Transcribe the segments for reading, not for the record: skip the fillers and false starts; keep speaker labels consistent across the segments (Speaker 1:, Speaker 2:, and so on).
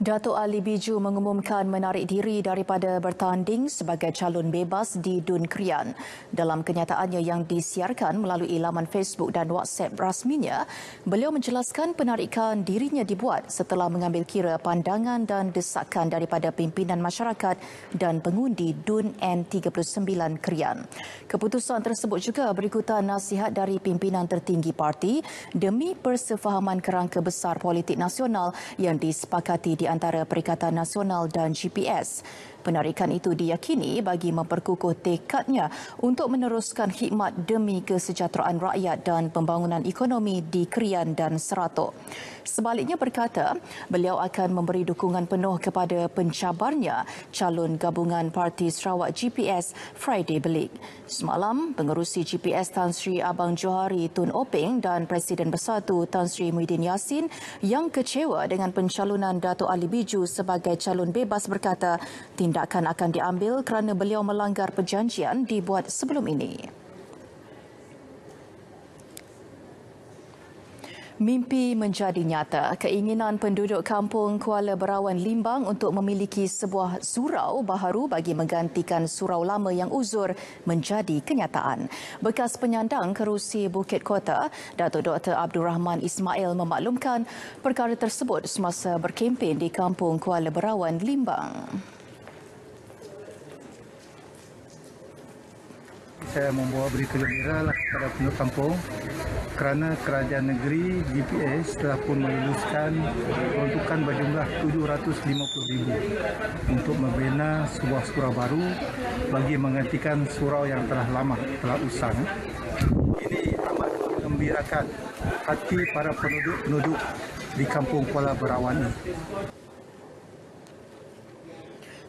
Speaker 1: Datuk Ali Biju mengumumkan menarik diri daripada bertanding sebagai calon bebas di Dun Krian. Dalam kenyataannya yang disiarkan melalui laman Facebook dan WhatsApp rasminya, beliau menjelaskan penarikan dirinya dibuat setelah mengambil kira pandangan dan desakan daripada pimpinan masyarakat dan pengundi Dun N39 Krian. Keputusan tersebut juga berikutan nasihat dari pimpinan tertinggi parti demi persefahaman kerangka besar politik nasional yang disepakati di antara Perikatan Nasional dan GPS. Penarikan itu diyakini bagi memperkukuh tekadnya untuk meneruskan khidmat demi kesejahteraan rakyat dan pembangunan ekonomi di Krian dan Seratok. Sebaliknya berkata, beliau akan memberi dukungan penuh kepada pencabarnya calon gabungan Parti Sarawak GPS Friday Belik. Semalam, pengerusi GPS Tan Sri Abang Johari Tun Openg dan Presiden Bersatu Tan Sri Muhyiddin Yassin yang kecewa dengan pencalonan Datuk Ali Biju sebagai calon bebas berkata tindakan akan diambil kerana beliau melanggar perjanjian dibuat sebelum ini. Mimpi menjadi nyata. Keinginan penduduk kampung Kuala Berawan Limbang untuk memiliki sebuah surau baharu bagi menggantikan surau lama yang uzur menjadi kenyataan. Bekas penyandang kerusi Bukit Kota, Datuk Dr. Abdul Rahman Ismail memaklumkan perkara tersebut semasa berkempen di kampung Kuala Berawan Limbang.
Speaker 2: Saya membawa berita gembira kepada penduduk kampung kerana kerajaan negeri GPS telah pun meluluskan peruntukan berjumlah 750,000 untuk membina sebuah surau baru bagi menggantikan surau yang telah lama, telah usang. Ini amat menggembirakan hati para penduduk di kampung Kuala Berawan ini.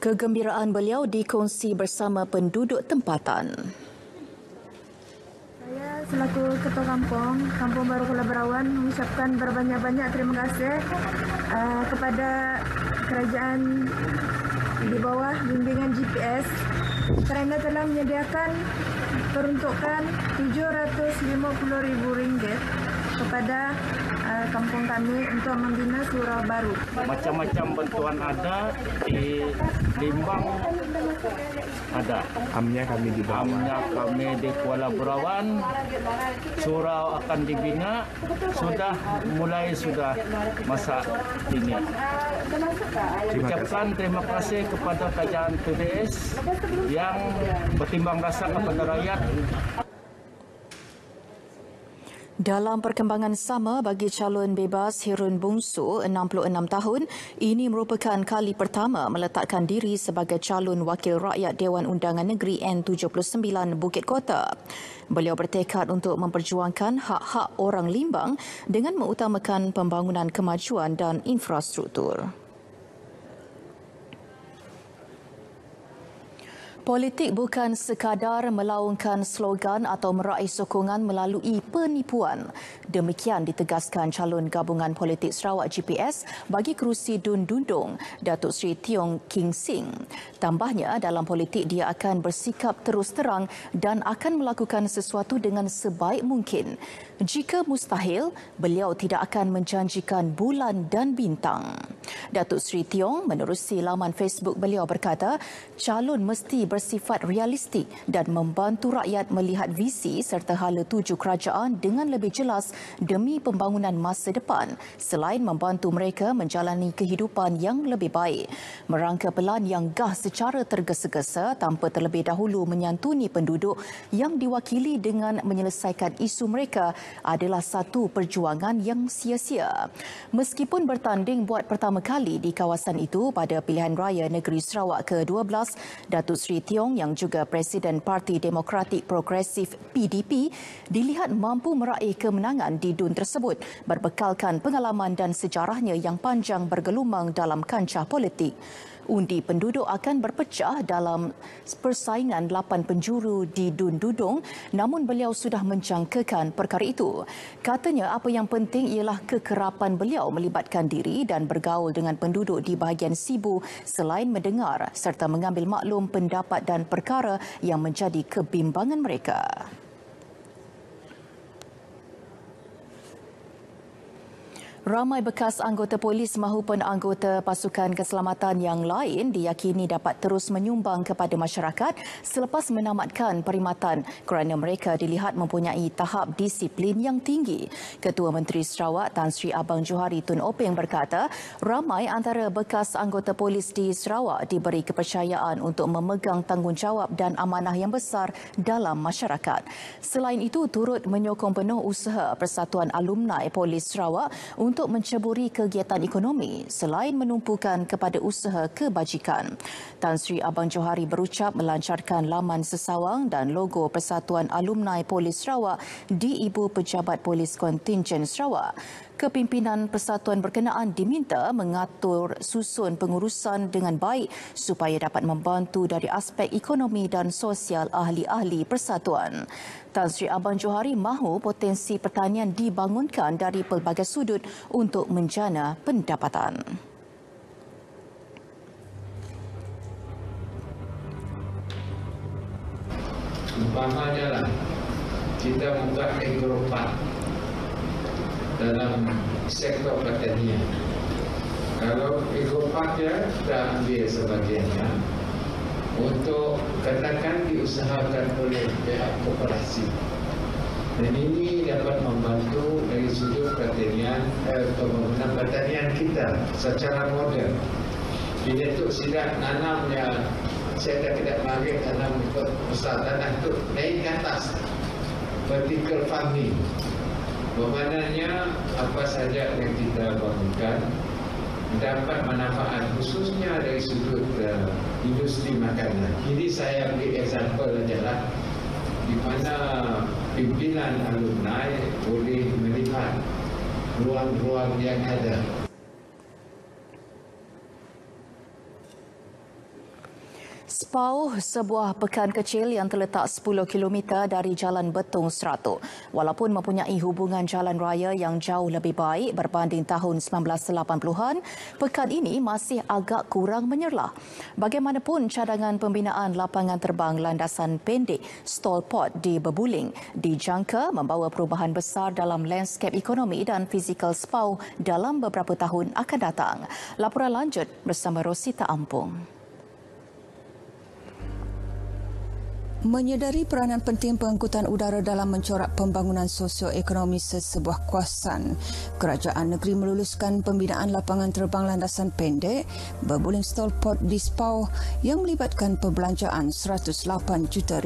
Speaker 1: Kegembiraan beliau dikongsi bersama penduduk tempatan.
Speaker 3: Saya selaku Ketua Kampung Baru Kuala Berawan mengucapkan berbanyak-banyak terima kasih kepada kerajaan di bawah bimbingan GPS kerana telah menyediakan peruntukan RM750,000 kepada kampung kami untuk membina surau baru.
Speaker 4: Macam-macam bantuan ada di Limbang ada.
Speaker 5: Amnya kami di bawah.
Speaker 4: Amnya kami di Kuala Berawan. Surau akan dibina. Sudah masa ini. Ucapkan terima kasih kepada kerajaan PBS yang bertimbang rasa kepada rakyat.
Speaker 1: Dalam perkembangan sama bagi calon bebas Hirun Bungsu, 66 tahun, ini merupakan kali pertama meletakkan diri sebagai calon wakil rakyat Dewan Undangan Negeri N79 Bukit Kota. Beliau bertekad untuk memperjuangkan hak-hak orang Limbang dengan mengutamakan pembangunan kemajuan dan infrastruktur. Politik bukan sekadar melaungkan slogan atau meraih sokongan melalui penipuan. Demikian ditegaskan calon gabungan politik Sarawak GPS bagi kerusi Dun Dundung, Datuk Seri Tiong King Sing. Tambahnya, dalam politik dia akan bersikap terus terang dan akan melakukan sesuatu dengan sebaik mungkin. Jika mustahil, beliau tidak akan menjanjikan bulan dan bintang. Datuk Seri Tiong menerusi laman Facebook beliau berkata, calon mesti bersifat realistik dan membantu rakyat melihat visi serta hala tuju kerajaan dengan lebih jelas demi pembangunan masa depan selain membantu mereka menjalani kehidupan yang lebih baik. Merangka pelan yang gah secara tergesa-gesa tanpa terlebih dahulu menyantuni penduduk yang diwakili dengan menyelesaikan isu mereka adalah satu perjuangan yang sia-sia. Meskipun bertanding buat pertama kali di kawasan itu pada pilihan raya negeri Sarawak ke-12, Datuk Seri Tiong yang juga Presiden Parti Demokratik Progresif PDP dilihat mampu meraih kemenangan di Dun tersebut berbekalkan pengalaman dan sejarahnya yang panjang bergelumang dalam kancah politik. Undi penduduk akan berpecah dalam persaingan 8 penjuru di Dun Dundung, namun beliau sudah menjangkakan perkara itu. Katanya apa yang penting ialah kekerapan beliau melibatkan diri dan bergaul dengan penduduk di bahagian Sibu selain mendengar serta mengambil maklum pendapat dan perkara yang menjadi kebimbangan mereka. Ramai bekas anggota polis maupun anggota pasukan keselamatan yang lain diyakini dapat terus menyumbang kepada masyarakat selepas menamatkan perkhidmatan kerana mereka dilihat mempunyai tahap disiplin yang tinggi. Ketua Menteri Sarawak Tan Sri Abang Johari Tun Openg berkata, ramai antara bekas anggota polis di Sarawak diberi kepercayaan untuk memegang tanggungjawab dan amanah yang besar dalam masyarakat. Selain itu, turut menyokong penuh usaha Persatuan Alumni Polis Sarawak untuk menceburi kegiatan ekonomi selain menumpukan kepada usaha kebajikan. Tan Sri Abang Johari berucap melancarkan laman sesawang dan logo Persatuan Alumni Polis Sarawak di Ibu Pejabat Polis Kontingen Sarawak. Kepimpinan persatuan berkenaan diminta mengatur susun pengurusan dengan baik supaya dapat membantu dari aspek ekonomi dan sosial ahli-ahli persatuan. Tan Sri Abang Johari mahu potensi pertanian dibangunkan dari pelbagai sudut untuk menjana pendapatan.
Speaker 5: Umpamanya lah, kita buka agropark dalam sektor pertanian. Kalau agropark kita ambil sebagiannya untuk katakan diusahakan oleh pihak koperasi. Dan ini dapat membantu dari sudut pertanian, pembangunan pertanian kita secara moden. Di Datuk Sidak nanamnya, saya tidak mahu tanam besar tanah itu naik ke atas, vertical farming. Bermaknanya apa saja yang kita bangunkan dapat manfaat khususnya dari sudut industri makanan. Ini saya ambil example adalah di mana pimpinan alumni boleh melihat ruang-ruang yang ada.
Speaker 1: Spau, sebuah pekan kecil yang terletak 10 km dari Jalan Betong Seratu. Walaupun mempunyai hubungan jalan raya yang jauh lebih baik berbanding tahun 1980-an, pekan ini masih agak kurang menyerlah. Bagaimanapun, cadangan pembinaan lapangan terbang landasan pendek Stolport di Bebuling dijangka membawa perubahan besar dalam lanskap ekonomi dan fizikal Spau dalam beberapa tahun akan datang. Laporan lanjut bersama Rosita Ampung.
Speaker 6: Menyedari peranan penting pengangkutan udara dalam mencorak pembangunan sosioekonomi sesebuah kawasan, kerajaan negeri meluluskan pembinaan lapangan terbang landasan pendek Bebuling Stolport di Spau yang melibatkan perbelanjaan RM108 juta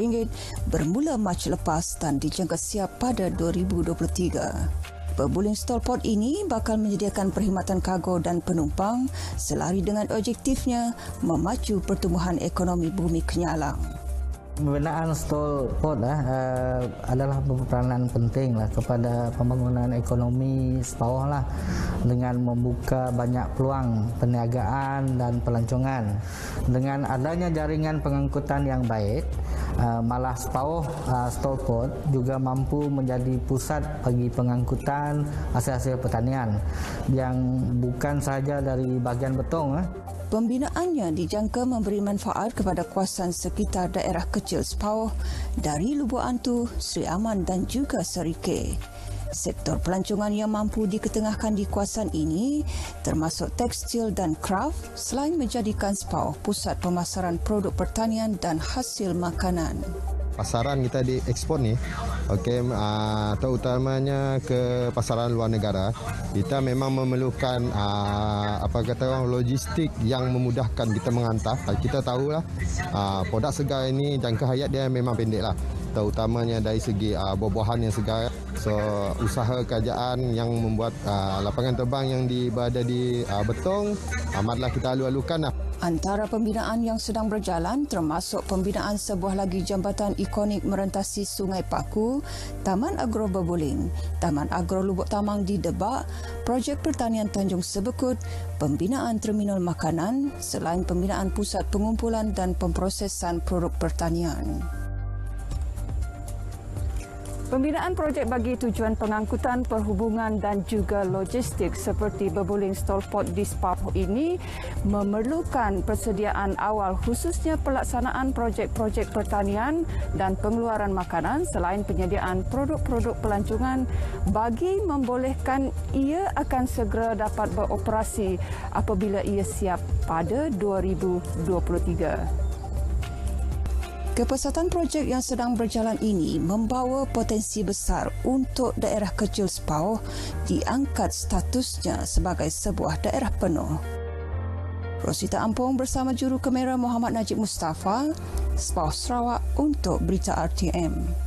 Speaker 6: bermula Mac lepas dan dijangka siap pada 2023. Bebuling Stolport ini bakal menyediakan perkhidmatan kargo dan penumpang selari dengan objektifnya memacu pertumbuhan ekonomi bumi Kenyalang.
Speaker 7: Pembinaan Stolport adalah peranan penting kepada pembangunan ekonomi Spau dengan membuka banyak peluang perniagaan dan pelancongan. Dengan adanya jaringan pengangkutan yang baik, malah Stolport juga mampu menjadi pusat bagi pengangkutan hasil-hasil pertanian yang bukan sahaja dari bahagian Betong.
Speaker 6: Pembinaannya dijangka memberi manfaat kepada kawasan sekitar daerah kecil Spau dari Lubuk Antu, Sri Aman dan juga Serike. Sektor pelancongan yang mampu diketengahkan di kawasan ini termasuk tekstil dan kraft selain menjadikan Spau pusat pemasaran produk pertanian dan hasil makanan.
Speaker 8: Pasaran kita diekspor ni, terutamanya ke pasaran luar negara, kita memang memerlukan logistik yang memudahkan kita menghantar. Kita tahulah produk segar ini jangka hayat dia memang pendek terutamanya dari segi buah-buahan yang segar. So usaha kerajaan yang membuat lapangan terbang yang berada di Betong amatlah kita alu-alukan .
Speaker 6: Antara pembinaan yang sedang berjalan termasuk pembinaan sebuah lagi jambatan ikonik merentasi Sungai Paku, Taman Agro Bebuling, Taman Agro Lubuk Tamang di Debak, projek pertanian Tanjung Sebekut, pembinaan terminal makanan selain pembinaan pusat pengumpulan dan pemprosesan produk pertanian. Pembinaan projek bagi tujuan pengangkutan, perhubungan dan juga logistik seperti berbuling stol port di Sepauh ini memerlukan persediaan awal khususnya pelaksanaan projek-projek pertanian dan pengeluaran makanan selain penyediaan produk-produk pelancongan bagi membolehkan ia akan segera dapat beroperasi apabila ia siap pada 2023. Kepesatan projek yang sedang berjalan ini membawa potensi besar untuk daerah kecil Sepauh diangkat statusnya sebagai sebuah daerah penuh. Rosita Ampong bersama juru kamera Muhammad Najib Mustafa, Sepauh Sarawak untuk Berita RTM.